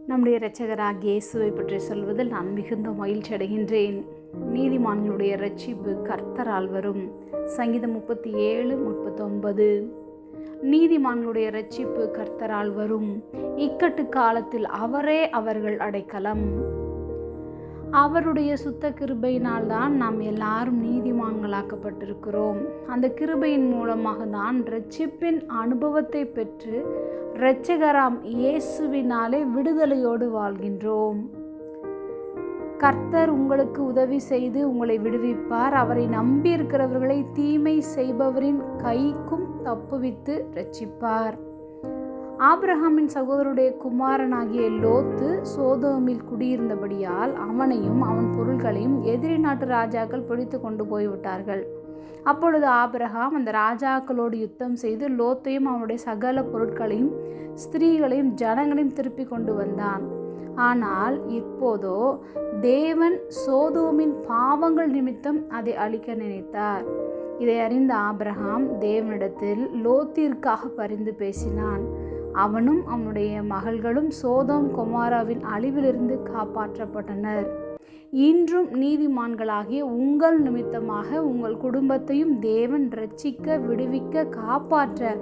நம்முடைய இரட்சகராகிய இயேசுவை பற்றி சொல்வதில் நான் மிகுந்த மகிழ்ச்சி அடைகின்றேன். நீதிமான்களுடைய இரட்சிப்பு கர்த்தரால் வரும். சங்கீதம் 37:39. நீதிமான்களுடைய இரட்சிப்பு கர்த்தரால் வரும். இக்கட்டு காலத்தில் அவரே அவர்கள் அடைக்கலம். அவருடைய சுத்த கிருபையினால் தான் நாம் எல்லாரும் நீதிமான்களாக்கப்பட்டிருக்கிறோம். அந்த கிருபையின் மூலமாக தான் இரட்சிப்பின் அனுபவத்தை பெற்று இரட்சகராம் இயேசுவினாலே விடுதலையோடு வாழ்கின்றோம். கர்த்தர் உங்களுக்கு உதவி செய்து உங்களை விடுவிப்பார். அவரை நம்பியிருக்கிறவர்களை தீமை செய்பவரின் கைக்கும் தப்புவித்து இரட்சிப்பார். ஆபிரகாமின் சகோதரருடைய குமாரனாகிய லோத்து சோதோமில் குடியிருந்தபடியால் அவனையும் அவன் பொருள்களையும் எதிரி நாட்டு ராஜாக்கள் பிடித்து கொண்டு போய்விட்டார்கள். அப்பொழுது ஆபிரகாம் அந்த ராஜாக்களோடு யுத்தம் செய்து லோத்தையும் அவனுடைய சகல பொருட்களையும் ஸ்திரீகளையும் ஜனங்களையும் திருப்பி கொண்டு வந்தான். ஆனால் இப்போதோ தேவன் சோதோமின் பாவங்கள் நிமித்தம் அதை அழிக்க நினைத்தார். இதை அறிந்த ஆபிரகாம் தேவனிடத்தில் லோத்திற்காக பரிந்து பேசினான். அவனும் அவனுடைய மகள்களும் சோதோம் கொமாராவின் அழிவிலிருந்து காப்பாற்றப்பட்டனர். இன்றும் நீதிமான்களாகிய உங்கள் நிமித்தமாக உங்கள் குடும்பத்தையும் தேவன் இரட்சிக்க, விடுவிக்க, காப்பாற்ற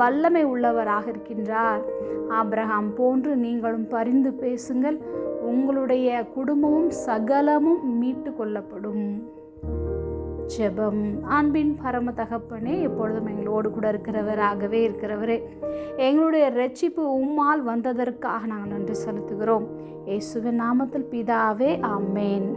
வல்லமை உள்ளவராக இருக்கின்றார். ஆபிரகாம் போன்று நீங்களும் பரிந்து பேசுங்கள். உங்களுடைய குடும்பமும் சகலமும் மீட்டு கொள்ளப்படும். ஜெபம். அன்பின் பரம தகப்பனே, எப்பொழுதும் எங்களோடு கூட இருக்கிறவராகவே இருக்கிறவரே, எங்களுடைய இரட்சிப்பு உம்மால் வந்ததற்காக நாங்கள் நன்றி செலுத்துகிறோம். இயேசுவின் நாமத்தில் பிதாவே, ஆமென்.